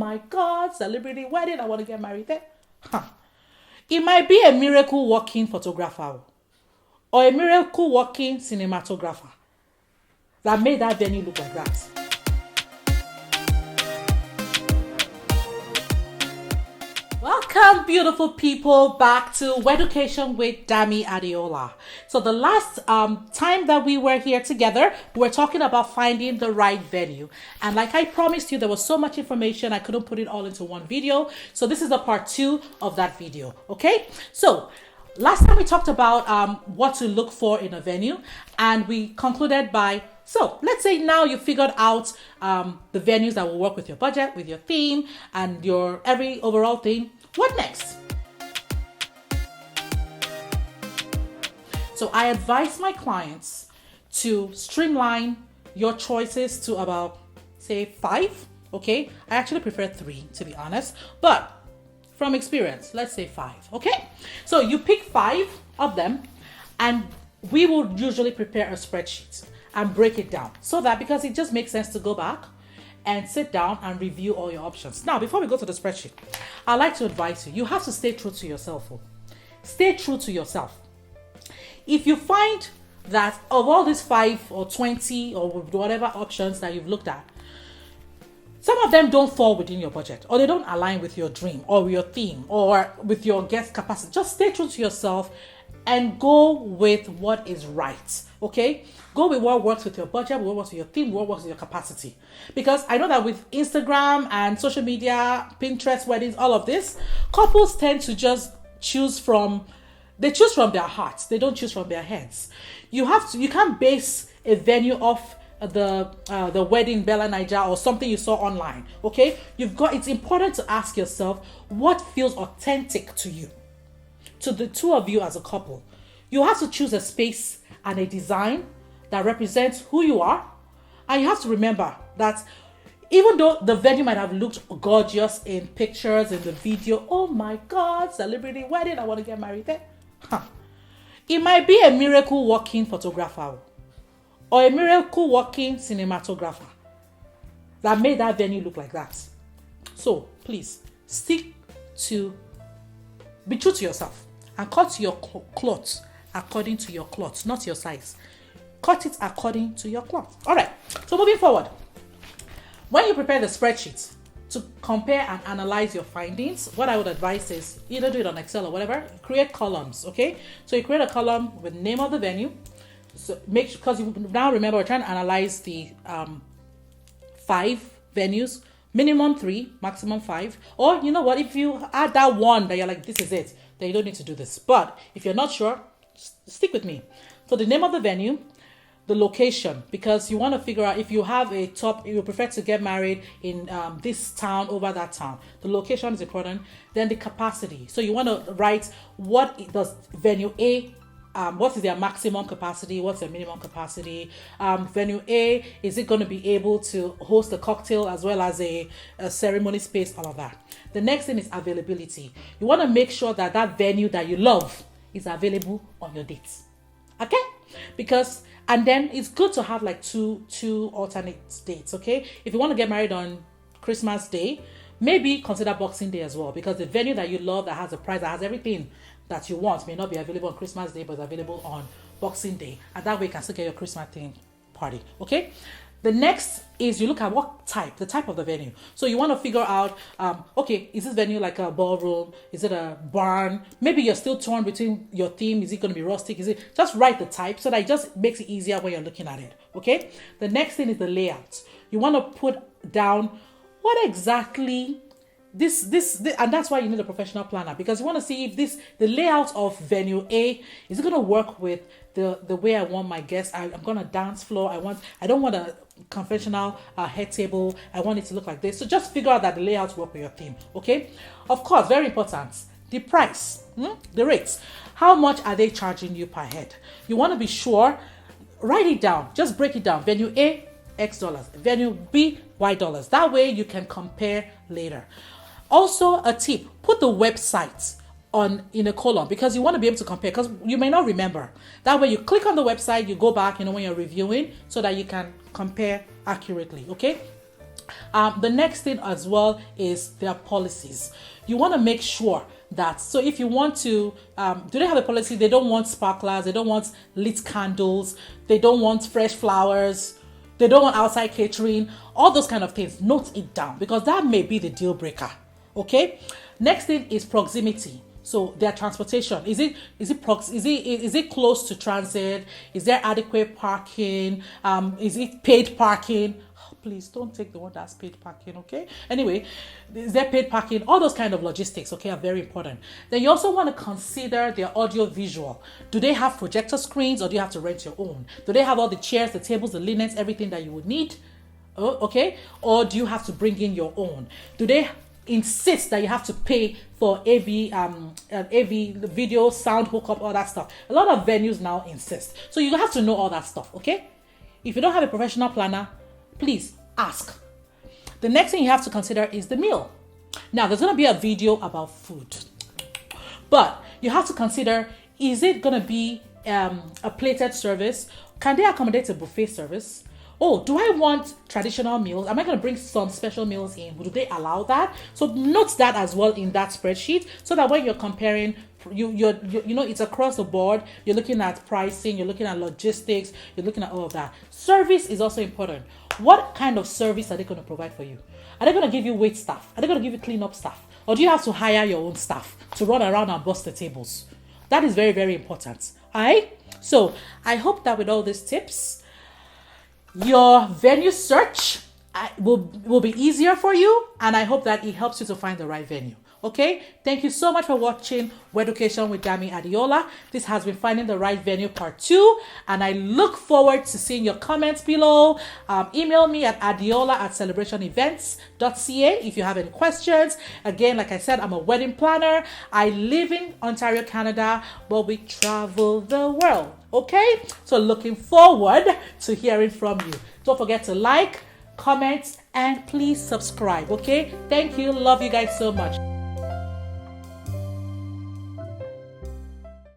my God, celebrity wedding, I want to get married there. Huh. It might be a miracle walking photographer or a miracle walking cinematographer that made that venue look like that. Welcome, beautiful people, back to Weducation with Dami Adeola. So the last time that we were here together, we were talking about finding the right venue. And like I promised you, there was so much information, I couldn't put it all into one video. So this is the part 2 of that video, okay? So last time we talked about what to look for in a venue, and we concluded by, so let's say now you figured out the venues that will work with your budget, with your theme, and your every overall thing. What next? So I advise my clients to streamline your choices to about, say, 5, okay? I actually prefer 3, to be honest, but from experience, let's say 5, okay? So you pick 5 of them, and we will usually prepare a spreadsheet and break it down so that, because it just makes sense to go back and sit down and review all your options. Now, before we go to the spreadsheet, I'd like to advise you have to stay true to yourself. Stay true to yourself. If you find that of all these 5 or 20 or whatever options that you've looked at, some of them don't fall within your budget, or they don't align with your dream or your theme or with your guest capacity, just stay true to yourself and go with what is right, okay? Go with what works with your budget, what works with your theme, what works with your capacity. Because I know that with Instagram and social media, Pinterest, weddings, all of this, couples tend to just choose from their hearts. They don't choose from their heads. You can't base a venue off the wedding Bella Niger or something you saw online, okay? It's important to ask yourself what feels authentic to you, to the two of you as a couple. You have to choose a space and a design that represents who you are. And you have to remember that even though the venue might have looked gorgeous in pictures, in the video, oh my God, celebrity wedding, I want to get married there. Huh. It might be a miracle walking photographer or a miracle walking cinematographer that made that venue look like that. So please be true to yourself and cut your clothes according to your cloth, not your size. Cut it according to your cloth. All right, so moving forward, when you prepare the spreadsheet to compare and analyze your findings, what I would advise is either do it on Excel or whatever, create columns, okay? So you create a column with the name of the venue. So because you now remember, we're trying to analyze the 5 venues, minimum 3, maximum 5. Or you know what, if you add that one that you're like, this is it, then you don't need to do this. But if you're not sure, stick with me. So the name of the venue, the location, because you want to figure out if you have you prefer to get married in this town over that town. The location is important. Then the capacity. So you want to write what does venue A, what is their maximum capacity, what's their minimum capacity. Venue A, is it going to be able to host a cocktail as well as a ceremony space, all of that. The next thing is availability. You want to make sure that that venue that you love is available on your dates. Okay? And then it's good to have like two alternate dates, okay? If you want to get married on Christmas Day, maybe consider Boxing Day as well, because the venue that you love, that has a price, that has everything that you want, may not be available on Christmas Day, but is available on Boxing Day. And that way you can still get your Christmas theme party, okay? The next is you look at the type of the venue. So you want to figure out, okay, is this venue like a ballroom? Is it a barn? Maybe you're still torn between your theme. Is it going to be rustic? Just write the type so that it just makes it easier when you're looking at it, okay? The next thing is the layout. You want to put down what exactly this and that's why you need a professional planner, because you want to see if the layout of venue A is going to work with the way I want my guests. I'm going to dance floor. I don't want a conventional head table. I want it to look like this. So just figure out that the layouts work with your theme, okay? Of course, very important, the price, the rates. How much are they charging you per head? You want to be sure. Write it down. Just break it down. Venue A, X dollars. Venue B, Y dollars. That way you can compare later. Also, a tip, put the website in a column, because you want to be able to compare, because you may not remember. That way you click on the website, you go back, when you're reviewing, so that you can compare accurately, okay? The next thing as well is their policies. You want to make sure that, so if you want to, do they have a policy? They don't want sparklers, they don't want lit candles, they don't want fresh flowers, they don't want outside catering, all those kind of things. Note it down, because that may be the deal breaker. Okay. Next thing is proximity. So their transportation, is it close to transit? Is there adequate parking? Is it paid parking? Oh, please don't take the one that's paid parking, okay? Anyway, is there paid parking? All those kind of logistics, okay, are very important. Then you also want to consider their audio visual. Do they have projector screens, or do you have to rent your own? Do they have all the chairs, the tables, the linens, everything that you would need? Oh, okay, or do you have to bring in your own? Do they insist that you have to pay for AV video, sound hookup, all that stuff? A lot of venues now insist, so you have to know all that stuff. Okay, if you don't have a professional planner, please ask. The next thing you have to consider is the meal. Now there's going to be a video about food, but you have to consider, is it going to be a plated service? Can they accommodate a buffet service? Oh, do I want traditional meals? Am I going to bring some special meals in? Do they allow that? So note that as well in that spreadsheet, so that when you're comparing, you know, it's across the board. You're looking at pricing, you're looking at logistics, you're looking at all of that. Service is also important. What kind of service are they going to provide for you? Are they going to give you wait staff? Are they going to give you clean up staff? Or do you have to hire your own staff to run around and bust the tables? That is very, very important. All right? So I hope that with all these tips, your venue search will be easier for you, and I hope that it helps you to find the right venue. Okay, thank you so much for watching Weducation with Dami Adiola. This has been Finding the Right Venue Part 2, and I look forward to seeing your comments below. Email me at adiola@celebrationevents.ca if you have any questions. Again, like I said, I'm a wedding planner. I live in Ontario, Canada, but we travel the world. Okay, so looking forward to hearing from you. Don't forget to like, comment, and please subscribe. Okay, thank you. Love you guys so much.